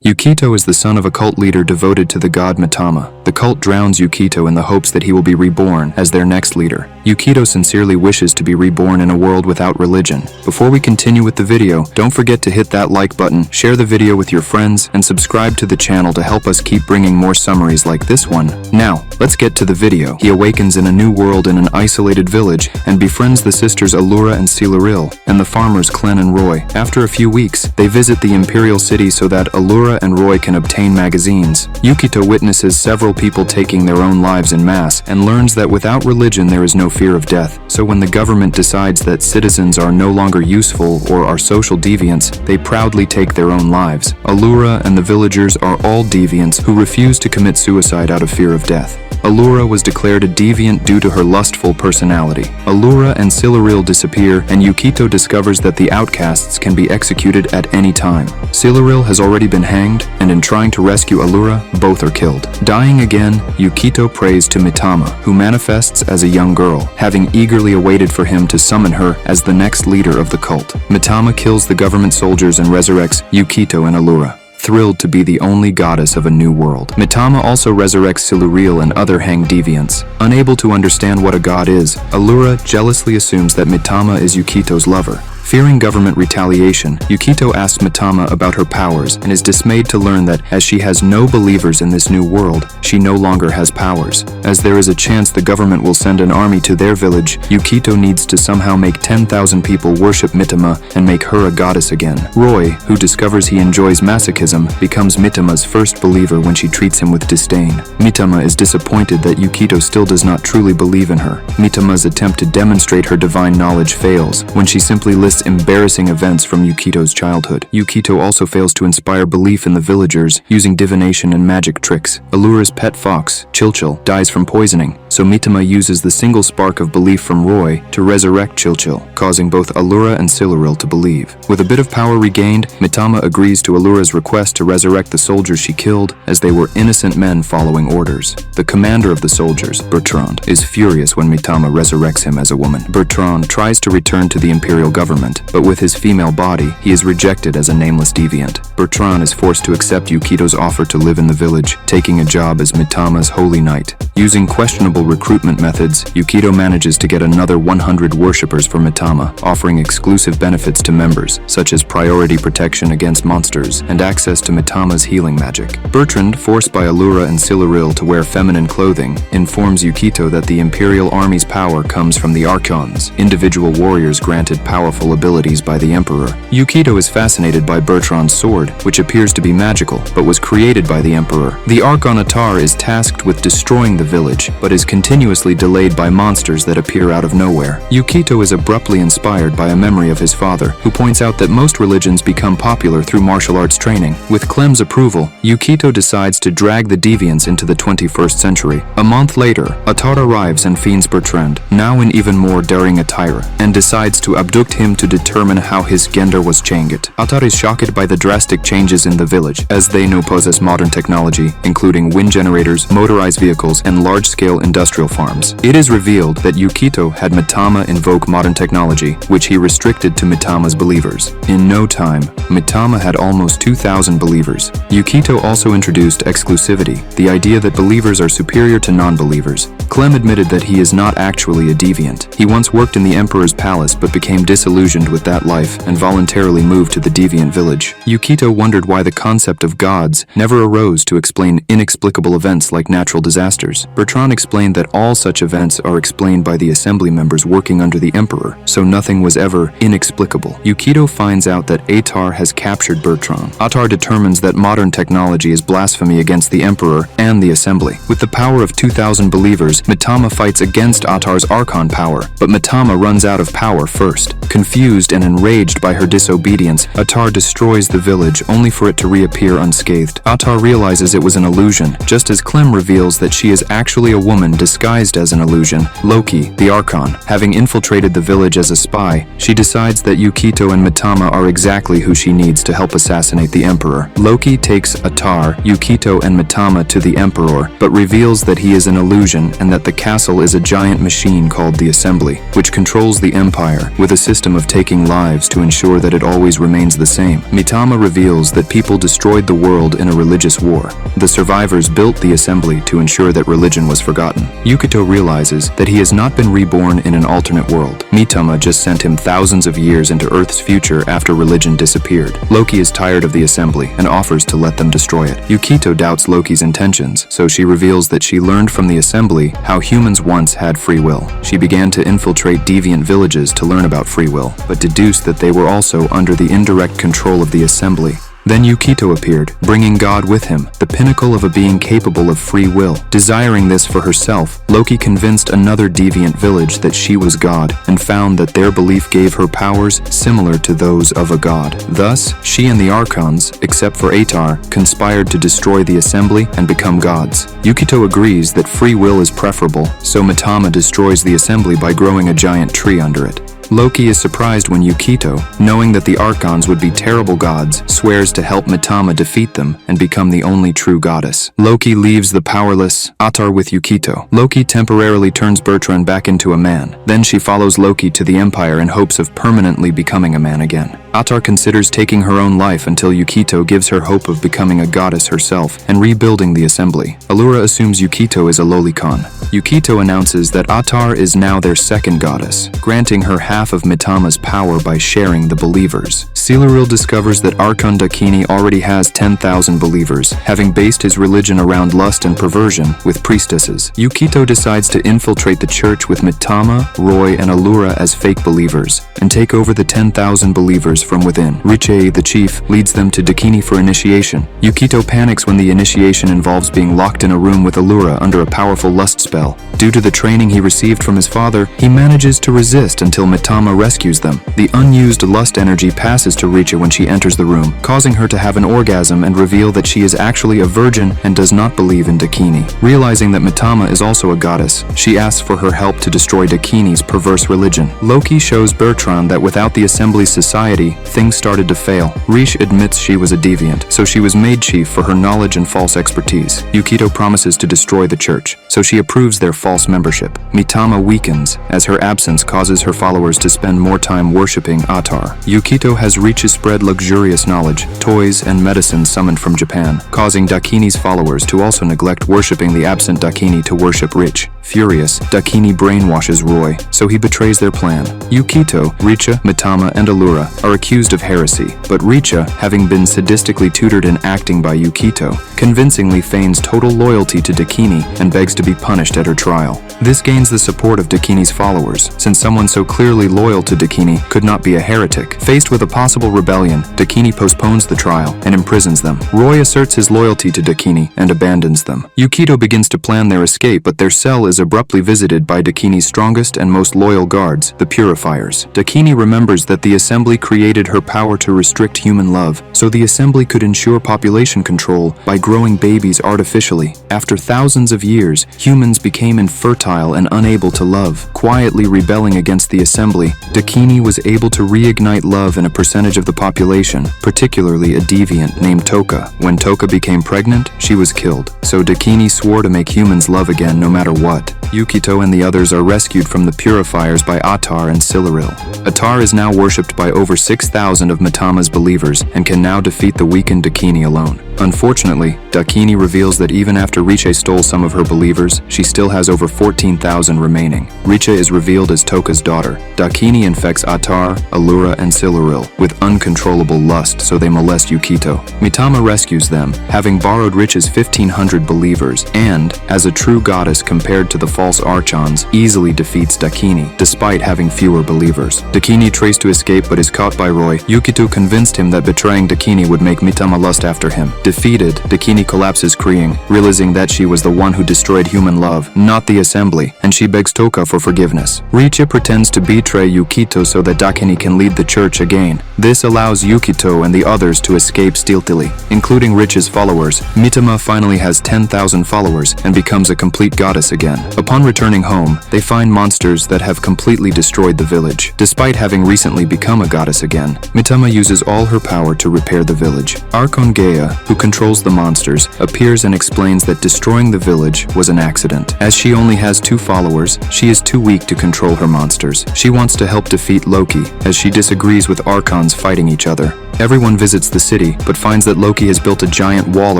Yukito is the son of a cult leader devoted to the god Mitama. The cult drowns Yukito in the hopes that he will be reborn as their next leader. Yukito sincerely wishes to be reborn in a world without religion. Before we continue with the video, don't forget to hit that like button, share the video with your friends, and subscribe to the channel to help us keep bringing more summaries like this one. Now, let's get to the video. He awakens in a new world in an isolated village and befriends the sisters Allura and Siluril and the farmers Clem and Roy. After a few weeks, they visit the Imperial City so that Allura and Roy can obtain magazines. Yukito witnesses several people taking their own lives en masse and learns that without religion there is no fear of death. So when the government decides that citizens are no longer useful or are social deviants, they proudly take their own lives. Allura and the villagers are all deviants who refuse to commit suicide out of fear of death. Allura was declared a deviant due to her lustful personality. Allura and Siluril disappear, and Yukito discovers that the outcasts can be executed at any time. Siluril has already been hanged, and in trying to rescue Allura, both are killed. Dying again, Yukito prays to Mitama, who manifests as a young girl, having eagerly awaited for him to summon her as the next leader of the cult. Mitama kills the government soldiers and resurrects Yukito and Allura, thrilled to be the only goddess of a new world. Mitama also resurrects Siluril and other hanged deviants. Unable to understand what a god is, Allura jealously assumes that Mitama is Yukito's lover. Fearing government retaliation, Yukito asks Mitama about her powers and is dismayed to learn that as she has no believers in this new world, she no longer has powers. As there is a chance the government will send an army to their village, Yukito needs to somehow make 10,000 people worship Mitama and make her a goddess again. Roy, who discovers he enjoys masochism, becomes Mitama's first believer when she treats him with disdain. Mitama is disappointed that Yukito still does not truly believe in her. Mitama's attempt to demonstrate her divine knowledge fails when she simply lists embarrassing events from Yukito's childhood. Yukito also fails to inspire belief in the villagers using divination and magic tricks. Allura's pet fox, Chilchil, dies from poisoning, so Mitama uses the single spark of belief from Roy to resurrect Chilchil, causing both Allura and Siluril to believe. With a bit of power regained, Mitama agrees to Allura's request to resurrect the soldiers she killed, as they were innocent men following orders. The commander of the soldiers, Bertrand, is furious when Mitama resurrects him as a woman. Bertrand tries to return to the imperial government, but with his female body, he is rejected as a nameless deviant. Bertrand is forced to accept Yukito's offer to live in the village, taking a job as Mitama's holy knight. Using questionable recruitment methods, Yukito manages to get another 100 worshippers for Mitama, offering exclusive benefits to members, such as priority protection against monsters and access to Mitama's healing magic. Bertrand, forced by Allura and Siluril to wear feminine clothing, informs Yukito that the Imperial Army's power comes from the Archons, individual warriors granted powerful abilities by the Emperor. Yukito is fascinated by Bertrand's sword, which appears to be magical, but was created by the Emperor. The Archon Atar is tasked with destroying the village, but is continuously delayed by monsters that appear out of nowhere. Yukito is abruptly inspired by a memory of his father, who points out that most religions become popular through martial arts training. With Clem's approval, Yukito decides to drag the deviants into the 21st century. A month later, Atar arrives and fiends Bertrand, now in even more daring attire, and decides to abduct him to determine how his gender was changed. Atar is shocked by the drastic changes in the village, as they now possess modern technology, including wind generators, motorized vehicles, and large-scale industrial farms. It is revealed that Yukito had Mitama invoke modern technology, which he restricted to Mitama's believers. In no time, Mitama had almost 2,000 believers. Yukito also introduced exclusivity, the idea that believers are superior to non-believers. Clem admitted that he is not actually a deviant. He once worked in the Emperor's palace but became disillusioned with that life and voluntarily moved to the deviant village. Yukito wondered why the concept of gods never arose to explain inexplicable events like natural disasters. Bertrand explained that all such events are explained by the assembly members working under the Emperor, so nothing was ever inexplicable. Yukito finds out that Atar has captured Bertrand. Atar determines that modern technology is blasphemy against the Emperor and the assembly. With the power of 2,000 believers, Mitama fights against Atar's Archon power, but Mitama runs out of power first. Confused and enraged by her disobedience, Atar destroys the village only for it to reappear unscathed. Atar realizes it was an illusion, just as Clem reveals that she is actually a woman disguised as an illusion. Loki, the Archon, having infiltrated the village as a spy, she decides that Yukito and Mitama are exactly who she needs to help assassinate the Emperor. Loki takes Atar, Yukito, and Mitama to the Emperor, but reveals that he is an illusion and that the castle is a giant machine called the Assembly, which controls the Empire, with a system of taking lives to ensure that it always remains the same. Mitama reveals that people destroyed the world in a religious war. The survivors built the Assembly to ensure that religion was forgotten. Yukito realizes that he has not been reborn in an alternate world. Mitama just sent him thousands of years into Earth's future after religion disappeared. Loki is tired of the Assembly and offers to let them destroy it. Yukito doubts Loki's intentions, so she reveals that she learned from the Assembly how humans once had free will. She began to infiltrate deviant villages to learn about free will, but deduced that they were also under the indirect control of the Assembly. Then Yukito appeared, bringing God with him, the pinnacle of a being capable of free will. Desiring this for herself, Loki convinced another deviant village that she was God, and found that their belief gave her powers similar to those of a god. Thus, she and the Archons, except for Atar, conspired to destroy the Assembly and become gods. Yukito agrees that free will is preferable, so Mitama destroys the Assembly by growing a giant tree under it. Loki is surprised when Yukito, knowing that the Archons would be terrible gods, swears to help Mitama defeat them and become the only true goddess. Loki leaves the powerless Atar with Yukito. Loki temporarily turns Bertrand back into a man. Then she follows Loki to the Empire in hopes of permanently becoming a man again. Atar considers taking her own life until Yukito gives her hope of becoming a goddess herself and rebuilding the Assembly. Allura assumes Yukito is a lolicon. Yukito announces that Atar is now their second goddess, granting her half of Mitama's power by sharing the believers. Siluril discovers that Archon Dakini already has 10,000 believers, having based his religion around lust and perversion with priestesses. Yukito decides to infiltrate the church with Mitama, Roy, and Allura as fake believers, and take over the 10,000 believers from within. Riche, the chief, leads them to Dakini for initiation. Yukito panics when the initiation involves being locked in a room with Allura under a powerful lust spell. Due to the training he received from his father, he manages to resist until Mitama rescues them. The unused lust energy passes to Richa when she enters the room, causing her to have an orgasm and reveal that she is actually a virgin and does not believe in Dakini. Realizing that Mitama is also a goddess, she asks for her help to destroy Dakini's perverse religion. Loki shows Bertrand that without the Assembly's society, things started to fail. Riche admits she was a deviant, so she was made chief for her knowledge and false expertise. Yukito promises to destroy the church, so she approves their false membership. Mitama weakens, as her absence causes her followers to spend more time worshipping Atar. Yukito has Riche spread luxurious knowledge, toys, and medicine summoned from Japan, causing Dakini's followers to also neglect worshipping the absent Dakini to worship Riche. Furious, Dakini brainwashes Roy, so he betrays their plan. Yukito, Richa, Mitama, and Allura are accused of heresy, but Richa, having been sadistically tutored in acting by Yukito, convincingly feigns total loyalty to Dakini and begs to be punished at her trial. This gains the support of Dakini's followers, since someone so clearly loyal to Dakini could not be a heretic. Faced with a possible rebellion, Dakini postpones the trial and imprisons them. Roy asserts his loyalty to Dakini and abandons them. Yukito begins to plan their escape, but their cell is abruptly visited by Dakini's strongest and most loyal guards, the Purifiers. Dakini remembers that the Assembly created her power to restrict human love, so the Assembly could ensure population control by growing babies artificially. After thousands of years, humans became infertile and unable to love. Quietly rebelling against the Assembly, Dakini was able to reignite love in a percentage of the population, particularly a deviant named Toka. When Toka became pregnant, she was killed, so Dakini swore to make humans love again no matter what. Yukito and the others are rescued from the Purifiers by Atar and Siluril. Atar is now worshipped by over 6,000 of Mitama's believers and can now defeat the weakened Dakini alone. Unfortunately, Dakini reveals that even after Riche stole some of her believers, she still has over 14,000 remaining. Riche is revealed as Toka's daughter. Dakini infects Atar, Allura, and Siluril with uncontrollable lust, so they molest Yukito. Mitama rescues them, having borrowed Riche's 1,500 believers, and, as a true goddess compared to the false false archons, easily defeats Dakini, despite having fewer believers. Dakini tries to escape but is caught by Roy. Yukito convinced him that betraying Dakini would make Mitama lust after him. Defeated, Dakini collapses crying, realizing that she was the one who destroyed human love, not the assembly, and she begs Toka for forgiveness. Richa pretends to betray Yukito so that Dakini can lead the church again. This allows Yukito and the others to escape stealthily, including Rich's followers. Mitama finally has 10,000 followers and becomes a complete goddess again. Upon returning home, they find monsters that have completely destroyed the village. Despite having recently become a goddess again, Mitama uses all her power to repair the village. Archon Gaia, who controls the monsters, appears and explains that destroying the village was an accident. As she only has 2 followers, she is too weak to control her monsters. She wants to help defeat Loki, as she disagrees with Archons fighting each other. Everyone visits the city, but finds that Loki has built a giant wall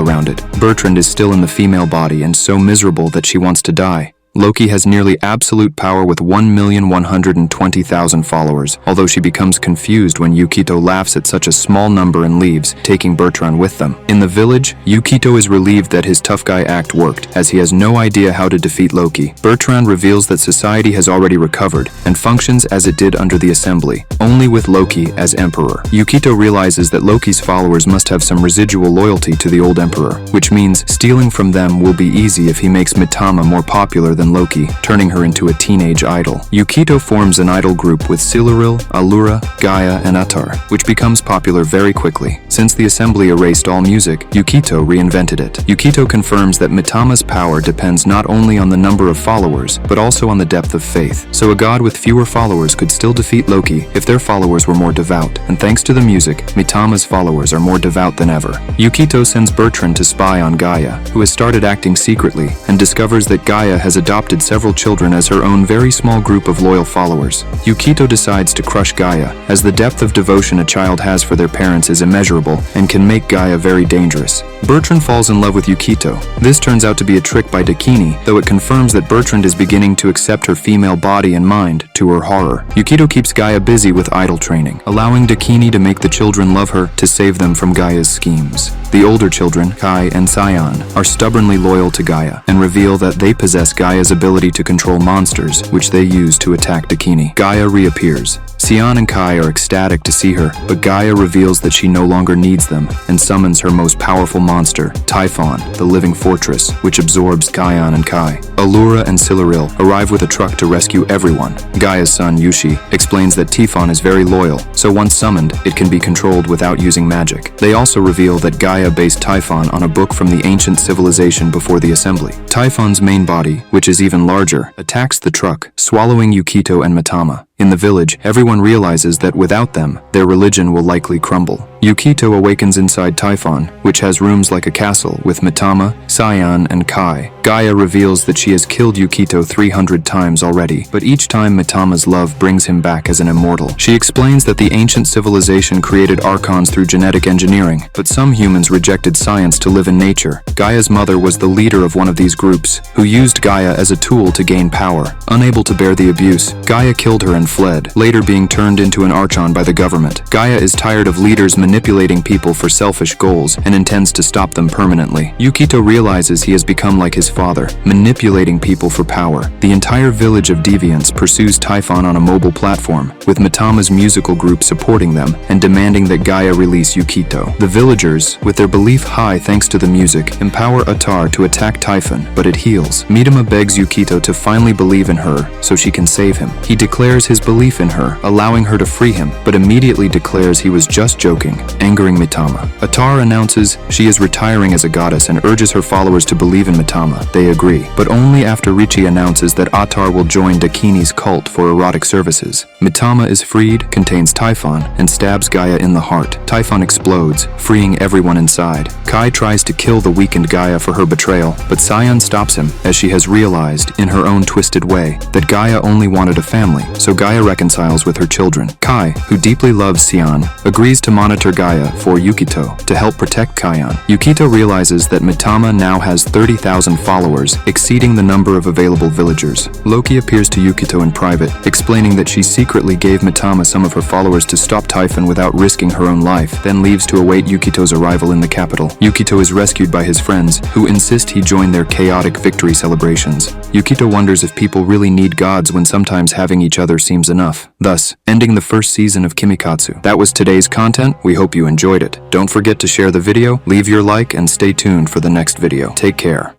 around it. Bertrand is still in the female body and so miserable that she wants to die. Loki has nearly absolute power with 1,120,000 followers, although she becomes confused when Yukito laughs at such a small number and leaves, taking Bertrand with them. In the village, Yukito is relieved that his tough guy act worked, as he has no idea how to defeat Loki. Bertrand reveals that society has already recovered, and functions as it did under the assembly, only with Loki as emperor. Yukito realizes that Loki's followers must have some residual loyalty to the old emperor, which means stealing from them will be easy if he makes Mitama more popular than Loki, turning her into a teenage idol. Yukito forms an idol group with Siluril, Allura, Gaia, and Attar, which becomes popular very quickly. Since the assembly erased all music, Yukito reinvented it. Yukito confirms that Mitama's power depends not only on the number of followers, but also on the depth of faith. So a god with fewer followers could still defeat Loki if their followers were more devout, and thanks to the music, Mitama's followers are more devout than ever. Yukito sends Bertrand to spy on Gaia, who has started acting secretly, and discovers that Gaia has adopted several children as her own very small group of loyal followers. Yukito decides to crush Gaia, as the depth of devotion a child has for their parents is immeasurable and can make Gaia very dangerous. Bertrand falls in love with Yukito. This turns out to be a trick by Dakini, though it confirms that Bertrand is beginning to accept her female body and mind, to her horror. Yukito keeps Gaia busy with idol training, allowing Dakini to make the children love her to save them from Gaia's schemes. The older children, Kai and Sion, are stubbornly loyal to Gaia and reveal that they possess Gaia's ability to control monsters, which they use to attack Dakini. Gaia reappears. Sion and Kai are ecstatic to see her, but Gaia reveals that she no longer needs them and summons her most powerful monster, Typhon, the living fortress, which absorbs Gaian and Kai. Allura and Siluril arrive with a truck to rescue everyone. Gaia's son, Yushi, explains that Typhon is very loyal, so once summoned, it can be controlled without using magic. They also reveal that Gaia based Typhon on a book from the ancient civilization before the assembly. Typhon's main body, which is even larger, attacks the truck, swallowing Yukito and Mitama. In the village, everyone realizes that without them, their religion will likely crumble. Yukito awakens inside Typhon, which has rooms like a castle, with Mitama, Sion, and Kai. Gaia reveals that she has killed Yukito 300 times already, but each time Mitama's love brings him back as an immortal. She explains that the ancient civilization created Archons through genetic engineering, but some humans rejected science to live in nature. Gaia's mother was the leader of one of these groups, who used Gaia as a tool to gain power. Unable to bear the abuse, Gaia killed her and fled, later being turned into an Archon by the government. Gaia is tired of leaders manipulating people for selfish goals and intends to stop them permanently. Yukito realizes he has become like his father, manipulating people for power. The entire village of deviants pursues Typhon on a mobile platform, with Mitama's musical group supporting them and demanding that Gaia release Yukito. The villagers, with their belief high thanks to the music, empower Attar to attack Typhon, but it heals. Mitama begs Yukito to finally believe in her so she can save him. He declares his belief in her, allowing her to free him, but immediately declares he was just joking, angering Mitama. Attar announces she is retiring as a goddess and urges her followers to believe in Mitama. They agree, but only after Richie announces that Attar will join Dakini's cult for erotic services. Mitama is freed, contains Typhon, and stabs Gaia in the heart. Typhon explodes, freeing everyone inside. Kai tries to kill the weakened Gaia for her betrayal, but Sion stops him, as she has realized, in her own twisted way, that Gaia only wanted a family, so Gaia Gaia reconciles with her children. Kai, who deeply loves Xian, agrees to monitor Gaia for Yukito to help protect Kaion. Yukito realizes that Mitama now has 30,000 followers, exceeding the number of available villagers. Loki appears to Yukito in private, explaining that she secretly gave Mitama some of her followers to stop Typhon without risking her own life, then leaves to await Yukito's arrival in the capital. Yukito is rescued by his friends, who insist he join their chaotic victory celebrations. Yukito wonders if people really need gods when sometimes having each other seems enough, thus ending the first season of Kimikatsu. That was today's content. We hope you enjoyed it. Don't forget to share the video, leave your like, and stay tuned for the next video. Take care.